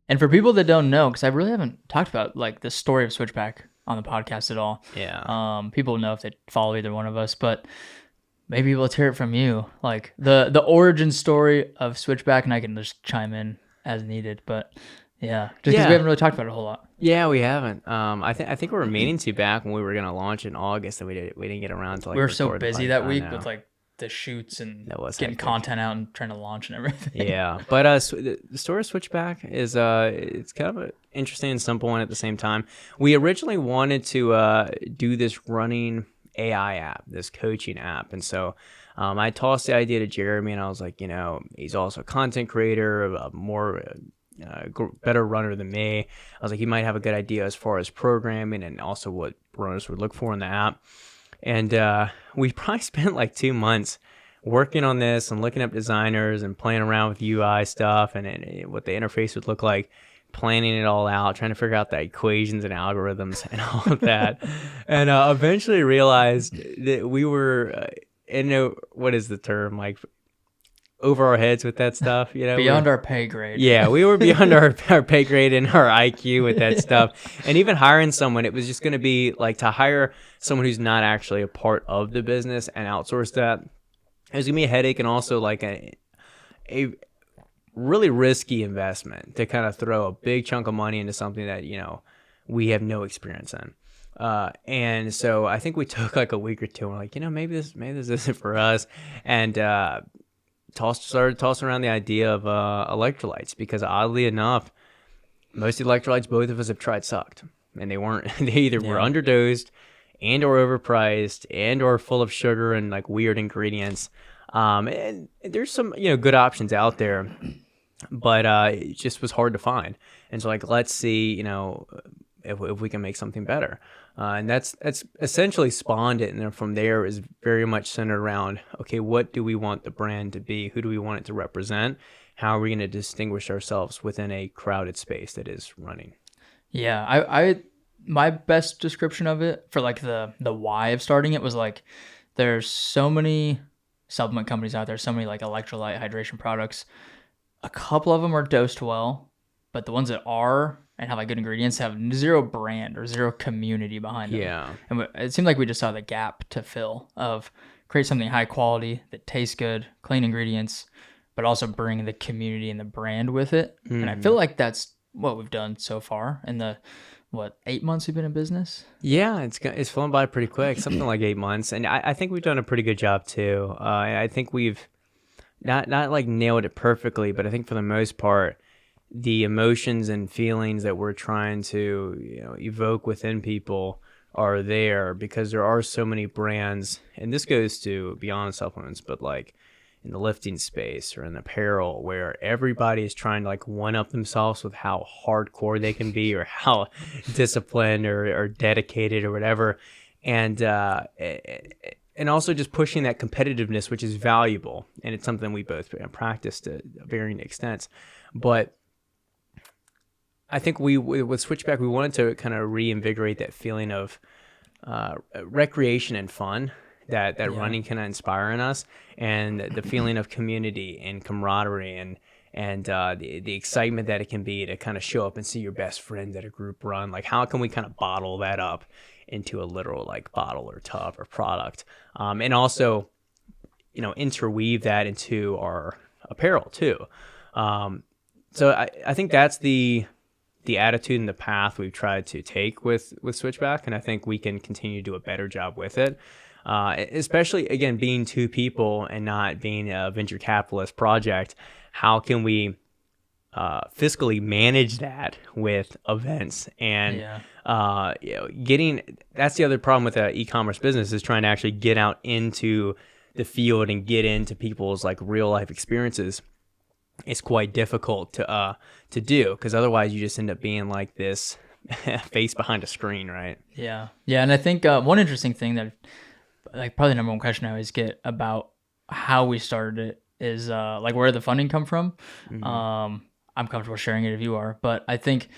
And for people that don't know, because I really haven't talked about like the story of Switchback on the podcast at all. Yeah. People know if they follow either one of us, but maybe let's hear it from you, like the origin story of Switchback, and I can just chime in as needed. But yeah, just because we haven't really talked about it a whole lot. Yeah, we haven't. I think we were meaning to back when we were gonna launch in August, and we didn't get around to like. We were so record the busy podcast. that I week know. with like the shoots and That was getting hectic. content out and trying to launch and everything. Yeah, but the story of Switchback is it's kind of an interesting and simple one at the same time. We originally wanted to do this running AI app, this coaching app, and so I tossed the idea to Jeremy, and I was like, he's also a content creator, a more better runner than me. I was like, he might have a good idea as far as programming and also what runners would look for in the app. And we probably spent like 2 months working on this and looking up designers and playing around with UI stuff and what the interface would look like, planning it all out, trying to figure out the equations and algorithms and all of that. And eventually realized that we were, what is the term, like over our heads with that stuff, Beyond our pay grade. Yeah, we were beyond our pay grade and our IQ with that stuff. And even hiring someone, it was just going to be like to hire someone who's not actually a part of the business and outsource that. It was going to be a headache and also like a really risky investment to kind of throw a big chunk of money into something that, we have no experience in. And so I think we took like a week or two and we're like, maybe this isn't for us. And, started tossing around the idea of electrolytes because oddly enough, most electrolytes both of us have tried sucked, and they either were underdosed and or overpriced and or full of sugar and like weird ingredients. And there's some good options out there, but it just was hard to find. And so like let's see if we can make something better. And that's essentially spawned it. And then from there is very much centered around, okay, what do we want the brand to be? Who do we want it to represent? How are we going to distinguish ourselves within a crowded space that is running? Yeah, I my best description of it for like the why of starting it was like, there's so many supplement companies out there, so many like electrolyte hydration products. A couple of them are dosed well, but the ones that are and have like good ingredients have zero brand or zero community behind them. Yeah. And it seemed like we just saw the gap to fill of create something high quality that tastes good, clean ingredients, but also bring the community and the brand with it. Mm-hmm. And I feel like that's what we've done so far in the 8 months we've been in business. Yeah, it's flown by pretty quick, something like 8 months, and I think we've done a pretty good job too. I think we've not like nailed it perfectly, but I think for the most part, the emotions and feelings that we're trying to evoke within people are there because there are so many brands, and this goes to beyond supplements, but like in the lifting space or in apparel where everybody is trying to like one up themselves with how hardcore they can be or how disciplined or dedicated or whatever. And also just pushing that competitiveness, which is valuable. And it's something we both practice to varying extents. But I think with Switchback, we wanted to kind of reinvigorate that feeling of recreation and fun that running can inspire in us, and the feeling of community and camaraderie and the excitement that it can be to kind of show up and see your best friends at a group run. Like, how can we kind of bottle that up into a literal like bottle or tub or product, and also interweave that into our apparel too. So I think that's the attitude and the path we've tried to take with Switchback, and I think we can continue to do a better job with it. Especially, again, being two people and not being a venture capitalist project, how can we fiscally manage that with events and that's the other problem with an e-commerce business is trying to actually get out into the field and get into people's like real life experiences. It's quite difficult to do because otherwise you just end up being like this face behind a screen, right? Yeah, and I think one interesting thing that like probably the number one question I always get about how we started it is like where did the funding come from? Mm-hmm. I'm comfortable sharing it if you are, but I think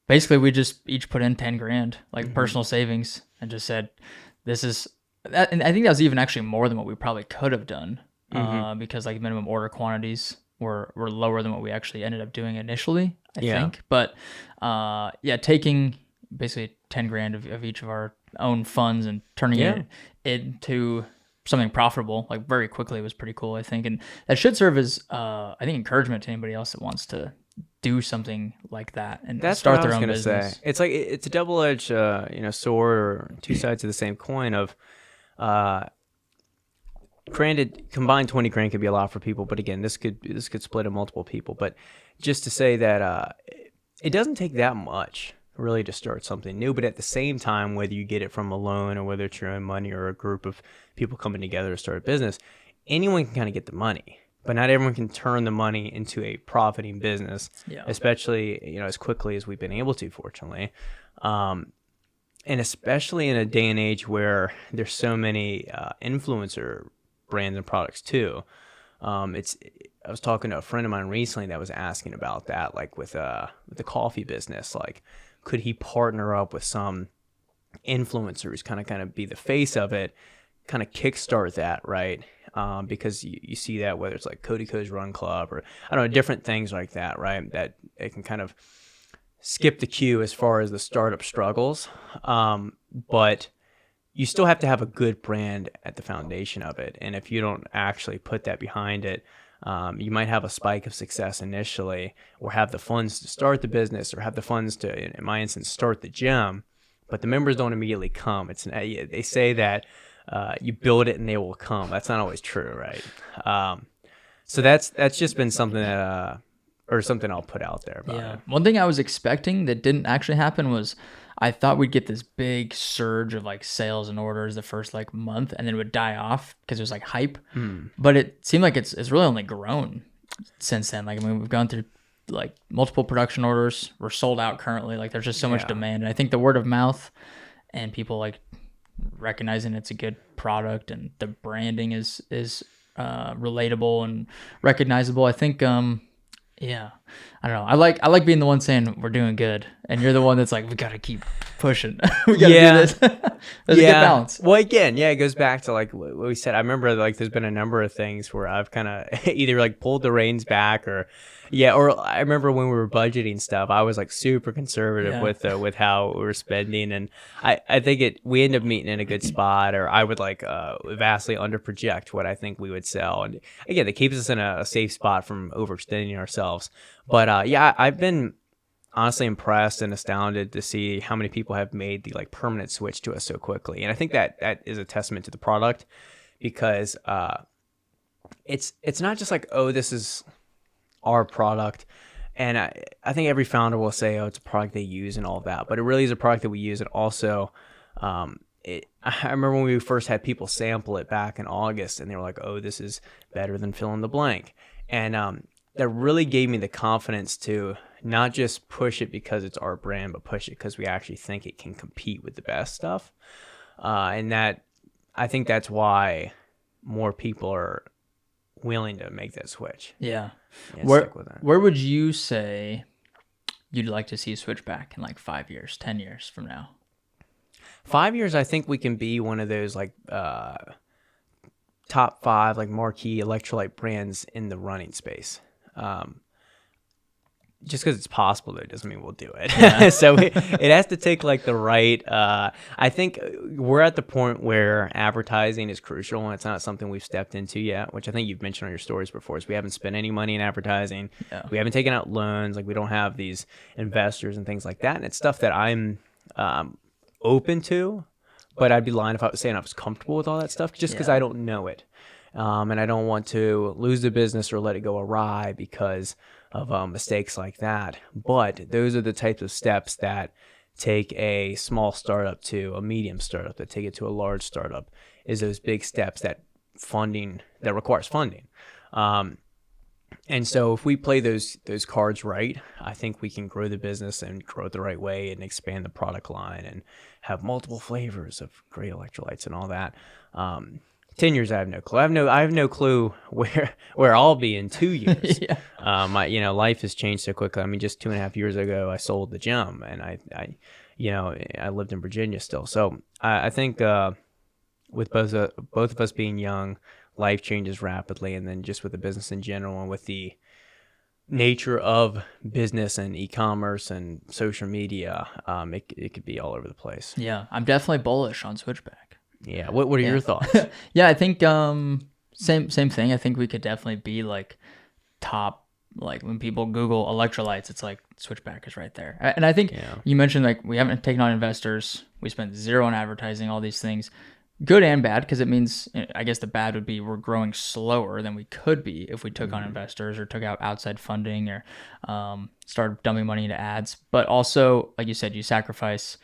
basically we just each put in 10 grand like personal savings and just said this is that. And I think that was even actually more than what we probably could have done because like minimum order quantities were lower than what we actually ended up doing initially, I Yeah. think. But yeah, taking basically 10 grand of each of our own funds and turning it into something profitable like very quickly was pretty cool, I think. And that should serve as I think encouragement to anybody else that wants to do something like that and That's start what I their was own gonna business. say. It's like it's a double-edged, sword or two sides of the same coin. Of, granted, combined 20 grand could be a lot for people, but again, this could split in multiple people. But just to say that it doesn't take that much really to start something new. But at the same time, whether you get it from a loan or whether it's your own money or a group of people coming together to start a business, anyone can kind of get the money. But not everyone can turn the money into a profiting business, especially as quickly as we've been able to, fortunately, and especially in a day and age where there's so many influencer brands and products too. I was talking to a friend of mine recently that was asking about that, like with the coffee business, like could he partner up with some influencers, kind of be the face of it, kind of kickstart that, right? Because you see that whether it's like Cody Co's Run Club or I don't know, different things like that, right? That it can kind of skip the queue as far as the startup struggles, but you still have to have a good brand at the foundation of it. And if you don't actually put that behind it, you might have a spike of success initially, or have the funds to start the business, or have the funds to, in my instance, start the gym, but the members don't immediately come. They say that you build it and they will come. That's not always true, right? So that's just been something that or something I'll put out there about it. One thing I was expecting that didn't actually happen was I thought we'd get this big surge of like sales and orders the first like month, and then it would die off because it was like hype. But it seemed like it's really only grown since then. Like, I mean, we've gone through like multiple production orders. We're sold out currently. Like, there's just so much demand. And I think the word of mouth and people like recognizing it's a good product and the branding is relatable and recognizable. I think I don't know. I like being the one saying we're doing good, and you're the one that's like, we gotta keep pushing. We gotta do this. There's a good balance. Well, again, it goes back to like what we said. I remember like there's been a number of things where I've kind of either like pulled the reins back or I remember when we were budgeting stuff, I was like super conservative with how we were spending, and I think we ended up meeting in a good spot, or I would like vastly under project what I think we would sell, and again, it keeps us in a safe spot from overextending ourselves. But I've been honestly impressed and astounded to see how many people have made the like permanent switch to us so quickly, and I think that is a testament to the product, because it's not just like, oh, this is our product, and I think every founder will say, oh, it's a product they use and all of that, but it really is a product that we use. And also I remember when we first had people sample it back in August, and they were like, oh, this is better than fill in the blank, and that really gave me the confidence to not just push it because it's our brand, but push it because we actually think it can compete with the best stuff, and that I think that's why more people are willing to make that switch. Where would you say you'd like to see Switchback in like 5 years, 10 years from now? 5 years, I think we can be one of those like top 5 like marquee electrolyte brands in the running space. Just because it's possible, though, doesn't mean we'll do it. So it has to take like the right. I think we're at the point where advertising is crucial, and it's not something we've stepped into yet, which I think you've mentioned on your stories before. Is we haven't spent any money in advertising. We haven't taken out loans. Like, we don't have these investors and things like that. And it's stuff that I'm open to, but I'd be lying if I was saying I was comfortable with all that stuff, just because I don't know it, and I don't want to lose the business or let it go awry because of mistakes like that. But those are the types of steps that take a small startup to a medium startup, that take it to a large startup, is those big steps that requires funding. And so if we play those cards right, I think we can grow the business and grow it the right way and expand the product line and have multiple flavors of great electrolytes and all that. 10 years, I have no clue. I have no clue where I'll be in 2 years. My life has changed so quickly. I mean, just 2.5 years ago, I sold the gym, and I lived in Virginia still. So I think with both of us being young, life changes rapidly, and then just with the business in general and with the nature of business and e-commerce and social media, it could be all over the place. Yeah, I'm definitely bullish on Switchback. Yeah. What are your thoughts? Yeah, I think same thing. I think we could definitely be like top, like when people Google electrolytes, it's like Switchback is right there. And I think you mentioned like we haven't taken on investors. We spent zero on advertising, all these things. Good and bad, because it means, I guess the bad would be we're growing slower than we could be if we took on investors or took out outside funding or started dumping money into ads. But also, like you said, you sacrifice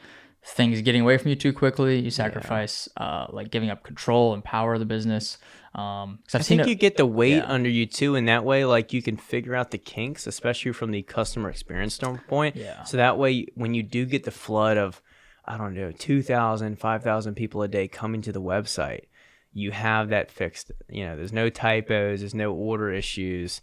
things getting away from you too quickly. You sacrifice like giving up control and power of the business. I think you get the weight under you too, and that way, like, you can figure out the kinks, especially from the customer experience standpoint. Yeah. So that way, when you do get the flood of, I don't know, 2,000, 5,000 people a day coming to the website, you have that fixed. You know, there's no typos, there's no order issues.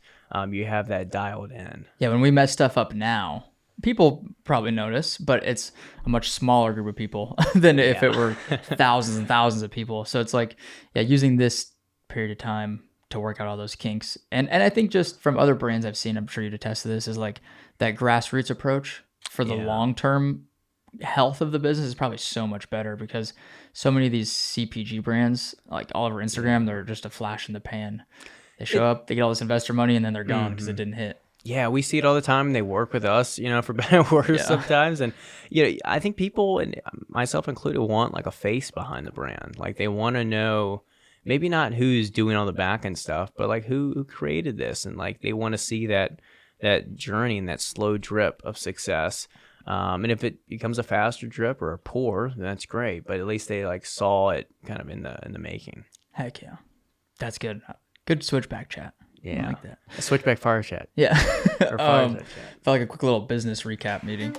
You have that dialed in. Yeah, when we mess stuff up now, people probably notice, but it's a much smaller group of people than if it were thousands and thousands of people. So it's like, using this period of time to work out all those kinks. And I think just from other brands I've seen, I'm sure you'd attest to this, is like that grassroots approach for the long-term health of the business is probably so much better, because so many of these CPG brands, like all over Instagram, they're just a flash in the pan. They show up, they get all this investor money, and then they're gone because it didn't hit. Yeah, we see it all the time. They work with us, you know, for better or worse sometimes. And, you know, I think people, and myself included, want like a face behind the brand. Like they want to know, maybe not who's doing all the back end stuff, but like who created this. And like they want to see that journey and that slow drip of success. And if it becomes a faster drip or a pour, then that's great. But at least they like saw it kind of in the making. Heck yeah. That's good. Good Switchback chat. Yeah. I like that. A Switchback fire chat. Yeah. Or fireside chat. Felt like a quick little business recap meeting.